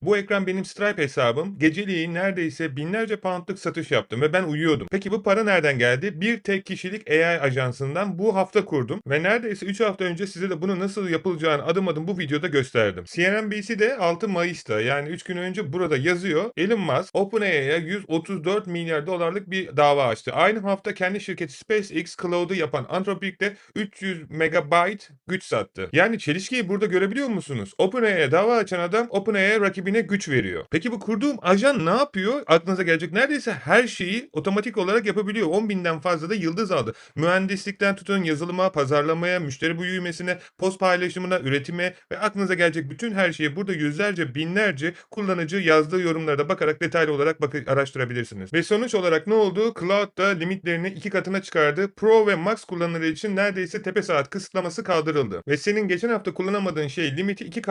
Bu ekran benim Stripe hesabım. Geceliğin neredeyse binlerce poundluk satış yaptım ve ben uyuyordum. Peki bu para nereden geldi? Bir tek kişilik AI ajansından bu hafta kurdum ve neredeyse 3 hafta önce size de bunu nasıl yapılacağını adım adım bu videoda gösterdim. CNBC de 6 Mayıs'ta yani 3 gün önce burada yazıyor. Elon Musk OpenAI'ya 134 milyar dolarlık bir dava açtı. Aynı hafta kendi şirketi SpaceX Cloud'u yapan Anthropic de 300 megabayt güç sattı. Yani çelişkiyi burada görebiliyor musunuz? OpenAI'ye dava açan adam OpenAI rakibine güç veriyor. Peki bu kurduğum ajan ne yapıyor? Aklınıza gelecek neredeyse her şeyi otomatik olarak yapabiliyor. 10 binden fazla da yıldız aldı. Mühendislikten tutun yazılıma, pazarlamaya, müşteri büyümesine, post paylaşımına, üretime ve aklınıza gelecek bütün her şeyi burada yüzlerce, binlerce kullanıcı yazdığı yorumlarda bakarak detaylı olarak araştırabilirsiniz. Ve sonuç olarak ne oldu? Cloud da limitlerini 2 katına çıkardı. Pro ve Max kullanıcıları için neredeyse tepe saat kısıtlaması kaldırıldı. Ve senin geçen hafta kullanamadığın limiti 2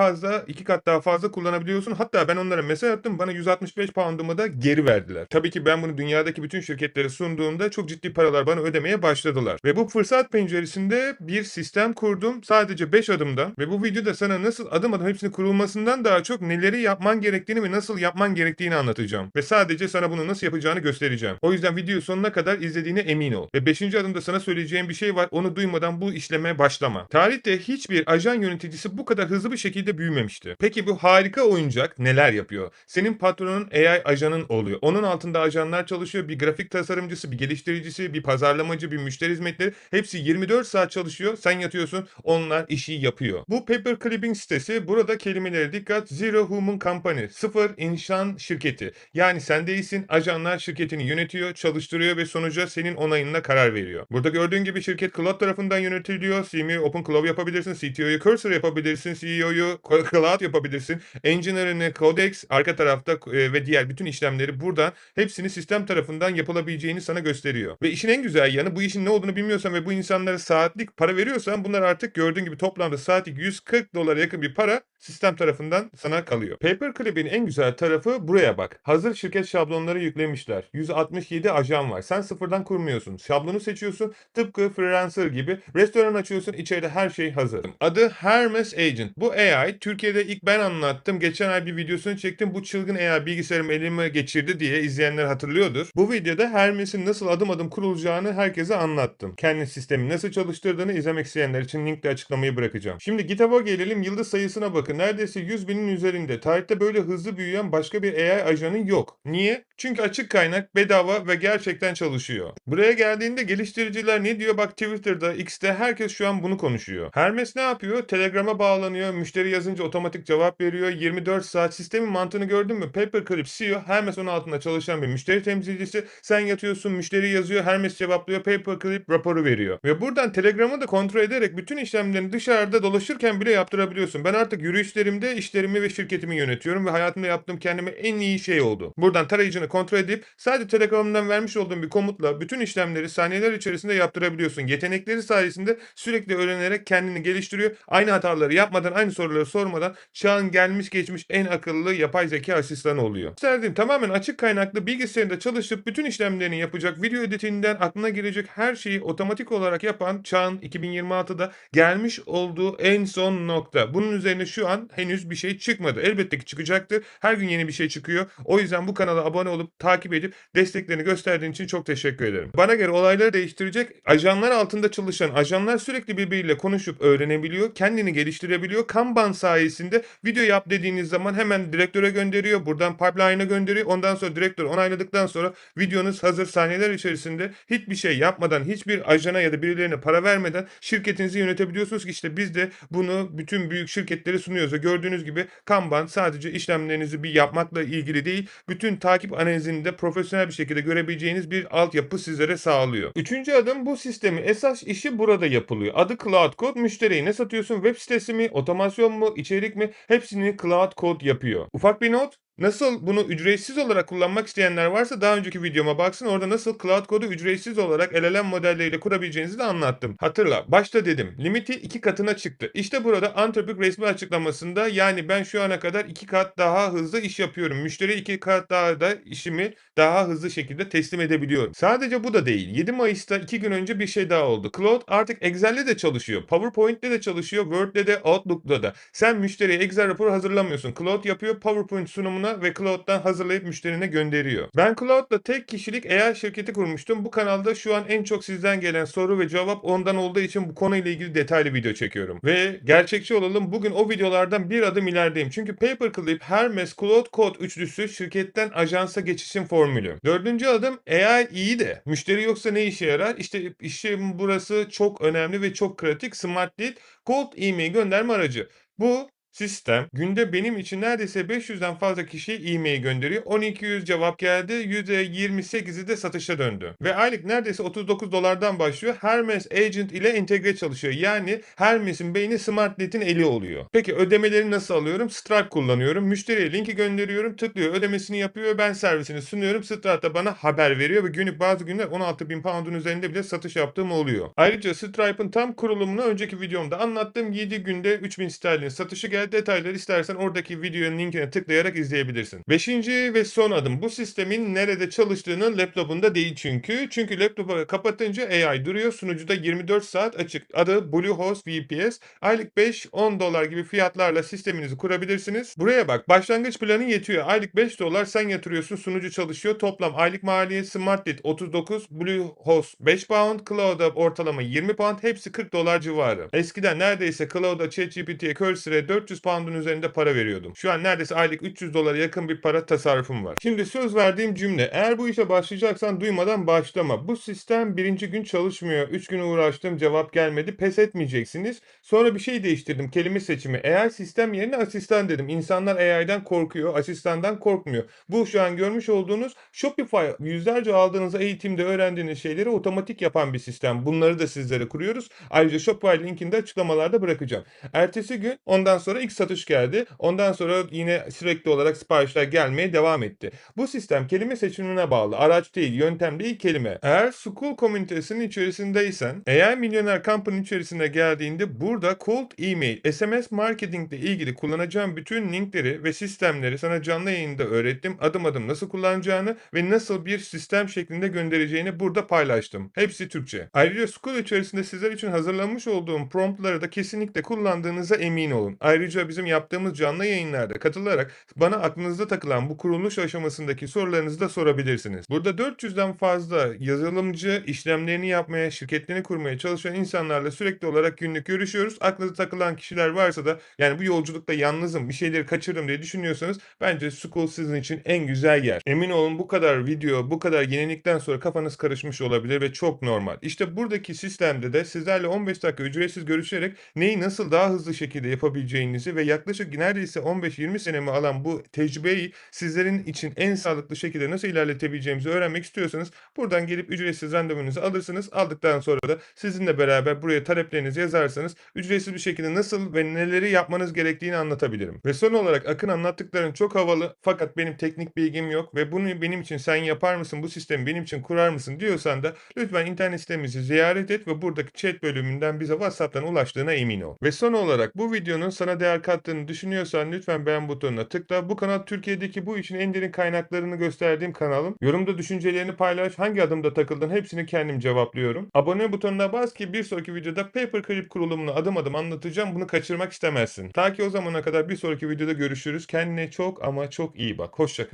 kat daha fazla kullanabiliyorsun. Hatta ben onlara mesaj attım. Bana 165 pound'umu da geri verdiler. Tabii ki ben bunu dünyadaki bütün şirketlere sunduğumda çok ciddi paralar bana ödemeye başladılar. Ve bu fırsat penceresinde bir sistem kurdum. Sadece 5 adımda. Ve bu videoda sana nasıl adım adım hepsini kurulmasından daha çok neleri yapman gerektiğini ve nasıl yapman gerektiğini anlatacağım. Ve sadece sana bunu nasıl yapacağını göstereceğim. O yüzden videoyu sonuna kadar izlediğine emin ol. Ve 5. adımda sana söyleyeceğim bir şey var. Onu duymadan bu işleme başlama. Tarihte hiçbir ajan yöneticisi bu kadar hızlı bir şekilde büyümemişti. Peki bu harika oyuncak neler yapıyor? Senin patronun AI ajanın oluyor. Onun altında ajanlar çalışıyor. Bir grafik tasarımcısı, bir geliştiricisi, bir pazarlamacı, bir müşteri hizmetleri. Hepsi 24 saat çalışıyor. Sen yatıyorsun. Onlar işi yapıyor. Bu Paperclip'in sitesi. Burada kelimelere dikkat. Zero Human Company. Sıfır insan şirketi. Yani sen değilsin. Ajanlar şirketini yönetiyor, çalıştırıyor ve sonuca senin onayınla karar veriyor. Burada gördüğün gibi şirket Cloud tarafından yönetiliyor. CMO'yu OpenCloud yapabilirsin. CTO'yu Cursor yapabilirsin. CEO'yu Cloud yapabilirsin. Engineer'ını Codex arka tarafta ve diğer bütün işlemleri buradan hepsini sistem tarafından yapılabileceğini sana gösteriyor. Ve işin en güzel yanı bu işin ne olduğunu bilmiyorsan ve bu insanlara saatlik para veriyorsan bunlar artık gördüğün gibi toplamda saatlik 140 dolara yakın bir para sistem tarafından sana kalıyor. Paperclip'in en güzel tarafı buraya bak. Hazır şirket şablonları yüklemişler. 167 ajan var. Sen sıfırdan kurmuyorsun. Şablonu seçiyorsun. Tıpkı freelancer gibi. Restoran açıyorsun. İçeride her şey hazır. Adı Hermes Agent. Bu AI Türkiye'de ilk ben anlattım. Geçen ay bir videosunu çektim. Bu çılgın AI bilgisayarımı elime geçirdi diye izleyenler hatırlıyordur. Bu videoda Hermes'in nasıl adım adım kurulacağını herkese anlattım. Kendi sistemi nasıl çalıştırdığını izlemek isteyenler için linkli açıklamayı bırakacağım. Şimdi GitHub'a gelelim. Yıldız sayısına bakın. Neredeyse 100 binin üzerinde. Tarihte böyle hızlı büyüyen başka bir AI ajanı yok. Niye? Çünkü açık kaynak, bedava ve gerçekten çalışıyor. Buraya geldiğinde geliştiriciler ne diyor? Bak Twitter'da, X'te herkes şu an bunu konuşuyor. Hermes ne yapıyor? Telegram'a bağlanıyor. Müşteri yazınca otomatik cevap veriyor. 24 saat sistemin mantığını gördün mü? Paperclip CEO, Hermes onun altında çalışan bir müşteri temsilcisi. Sen yatıyorsun, müşteri yazıyor, Hermes cevaplıyor, Paperclip raporu veriyor. Ve buradan Telegram'ı da kontrol ederek bütün işlemlerini dışarıda dolaşırken bile yaptırabiliyorsun. Ben artık yürüyüşlerimde işlerimi ve şirketimi yönetiyorum ve hayatımda yaptığım kendime en iyi şey oldu. Buradan tarayıcını kontrol edip sadece Telegram'dan vermiş olduğum bir komutla bütün işlemleri saniyeler içerisinde yaptırabiliyorsun. Yetenekleri sayesinde sürekli öğrenerek kendini geliştiriyor. Aynı hataları yapmadan, aynı soruları sormadan çağın gelmiş geçmiş en akıllı yapay zeka asistanı oluyor. Serdiğim tamamen açık kaynaklı bilgisayarında çalışıp bütün işlemlerini yapacak, video editinden aklına gelecek her şeyi otomatik olarak yapan çağın 2026'da gelmiş olduğu en son nokta. Bunun üzerine şu an henüz bir şey çıkmadı. Elbette ki çıkacaktır. Her gün yeni bir şey çıkıyor. O yüzden bu kanala abone olup takip edip desteklerini gösterdiğin için çok teşekkür ederim. Bana göre olayları değiştirecek ajanlar altında çalışan ajanlar sürekli birbiriyle konuşup öğrenebiliyor. Kendini geliştirebiliyor. Kanban sayesinde video yap dediğiniz zaman hemen direktöre gönderiyor. Buradan pipeline'a gönderiyor. Ondan sonra direktör onayladıktan sonra videonuz hazır saniyeler içerisinde hiçbir şey yapmadan, hiçbir ajana ya da birilerine para vermeden şirketinizi yönetebiliyorsunuz ki işte biz de bunu bütün büyük şirketlere sunuyoruz ve gördüğünüz gibi Kanban sadece işlemlerinizi bir yapmakla ilgili değil, bütün takip analizini de profesyonel bir şekilde görebileceğiniz bir altyapı sizlere sağlıyor. Üçüncü adım bu sistemi esas işi burada yapılıyor. Adı Cloud Code. Müşteriye ne satıyorsun? Web sitesi mi, otomasyon mu, içerik mi? Hepsini Cloud Code yapıyor. Ufak bir not. Nasıl bunu ücretsiz olarak kullanmak isteyenler varsa daha önceki videoma baksın. Orada nasıl Cloud Code'u ücretsiz olarak LLM modelleriyle kurabileceğinizi de anlattım. Hatırla, başta dedim limiti 2 katına çıktı. İşte burada Anthropic resmi açıklamasında yani ben şu ana kadar 2 kat daha hızlı iş yapıyorum. Müşteriye 2 kat daha da işimi daha hızlı şekilde teslim edebiliyorum. Sadece bu da değil. 7 Mayıs'ta 2 gün önce bir şey daha oldu. Cloud artık Excel'le de çalışıyor. PowerPoint'le de çalışıyor. Word'le de Outlook'la da. Sen müşteriye Excel raporu hazırlamıyorsun. Cloud yapıyor. PowerPoint sunumuna ve Cloud'dan hazırlayıp müşterine gönderiyor. Ben Cloud'la tek kişilik AI şirketi kurmuştum. Bu kanalda şu an en çok sizden gelen soru ve cevap ondan olduğu için bu konuyla ilgili detaylı video çekiyorum. Ve gerçekçi olalım, bugün o videolardan bir adım ilerideyim. Çünkü Paperclip, Hermes, Cloud Code üçlüsü şirketten ajansa geçişin formülü. Dördüncü adım AI iyi de. Müşteri yoksa ne işe yarar? İşte işim burası çok önemli ve çok kritik. Smart Lead, Cold e-mail gönderme aracı. Bu sistem günde benim için neredeyse 500'den fazla kişiye e-mail gönderiyor. 1200 cevap geldi. %28'i de satışa döndü. Ve aylık neredeyse $39'dan başlıyor. Hermes Agent ile entegre çalışıyor. Yani Hermes'in beyni Smart Lead'in eli oluyor. Peki ödemeleri nasıl alıyorum? Stripe kullanıyorum. Müşteriye linki gönderiyorum. Tıklıyor. Ödemesini yapıyor. Ben servisini sunuyorum. Stripe da bana haber veriyor ve günlük bazı günler 16.000 pound'un üzerinde bile satış yaptığım oluyor. Ayrıca Stripe'ın tam kurulumunu önceki videomda anlattım. 7 günde 3000 sterlin satışı geldi. Detayları istersen oradaki videonun linkine tıklayarak izleyebilirsin. Beşinci ve son adım. Bu sistemin nerede çalıştığının laptopunda değil çünkü. Çünkü laptopu kapatınca AI duruyor. Sunucuda 24 saat açık. Adı Bluehost VPS. Aylık 5-10 dolar gibi fiyatlarla sisteminizi kurabilirsiniz. Buraya bak. Başlangıç planı yetiyor. Aylık 5 dolar sen yatırıyorsun. Sunucu çalışıyor. Toplam aylık maliyet SmartLead 39, Bluehost 5 pound, Cloud'a ortalama 20 pound. Hepsi 40 dolar civarı. Eskiden neredeyse Cloud'a, ChatGPT'ye, Cursor'e 400 pound'un üzerinde para veriyordum. Şu an neredeyse aylık 300 dolara yakın bir para tasarrufum var. Şimdi söz verdiğim cümle. Eğer bu işe başlayacaksan duymadan başlama. Bu sistem birinci gün çalışmıyor. 3 gün uğraştım, cevap gelmedi. Pes etmeyeceksiniz. Sonra bir şey değiştirdim. Kelime seçimi. AI sistem yerine asistan dedim. İnsanlar AI'den korkuyor. Asistandan korkmuyor. Bu şu an görmüş olduğunuz Shopify, yüzlerce aldığınız eğitimde öğrendiğiniz şeyleri otomatik yapan bir sistem. Bunları da sizlere kuruyoruz. Ayrıca Shopify linkini de açıklamalarda bırakacağım. Ertesi gün ondan sonra ilk satış geldi. Ondan sonra yine sürekli olarak siparişler gelmeye devam etti. Bu sistem kelime seçimine bağlı. Araç değil, yöntem değil, kelime. Eğer School komünitesinin içerisindeysen, AI Milyoner Company içerisine geldiğinde burada cold email, SMS marketing ile ilgili kullanacağım bütün linkleri ve sistemleri sana canlı yayında öğrettim. Adım adım nasıl kullanacağını ve nasıl bir sistem şeklinde göndereceğini burada paylaştım. Hepsi Türkçe. Ayrıca School içerisinde sizler için hazırlamış olduğum promptları da kesinlikle kullandığınıza emin olun. Ayrıca bizim yaptığımız canlı yayınlarda katılarak bana aklınızda takılan bu kuruluş aşamasındaki sorularınızı da sorabilirsiniz. Burada 400'den fazla yazılımcı işlemlerini yapmaya, şirketlerini kurmaya çalışan insanlarla sürekli olarak günlük görüşüyoruz. Aklınıza takılan kişiler varsa da yani bu yolculukta yalnızım, bir şeyleri kaçırdım diye düşünüyorsanız bence School sizin için en güzel yer. Emin olun bu kadar video, bu kadar yenilikten sonra kafanız karışmış olabilir ve çok normal. İşte buradaki sistemde de sizlerle 15 dakika ücretsiz görüşerek neyi nasıl daha hızlı şekilde yapabileceğinizi ve yaklaşık neredeyse 15-20 senemi alan bu tecrübeyi sizlerin için en sağlıklı şekilde nasıl ilerletebileceğimizi öğrenmek istiyorsanız buradan gelip ücretsiz randevunuzu alırsınız. Aldıktan sonra da sizinle beraber buraya taleplerinizi yazarsanız ücretsiz bir şekilde nasıl ve neleri yapmanız gerektiğini anlatabilirim. Ve son olarak Akın anlattıkların çok havalı fakat benim teknik bilgim yok ve bunu benim için sen yapar mısın, bu sistemi benim için kurar mısın diyorsan da lütfen internet sitemizi ziyaret et ve buradaki chat bölümünden bize WhatsApp'tan ulaştığına emin ol. Ve son olarak bu videonun sana değer kattığını düşünüyorsan lütfen beğen butonuna tıkla. Bu kanal Türkiye'deki bu işin en derin kaynaklarını gösterdiğim kanalım. Yorumda düşüncelerini paylaş. Hangi adımda takıldın hepsini kendim cevaplıyorum. Abone butonuna bas ki bir sonraki videoda Paperclip kurulumunu adım adım anlatacağım. Bunu kaçırmak istemezsin. Ta ki o zamana kadar bir sonraki videoda görüşürüz. Kendine çok ama çok iyi bak. Hoşça kal.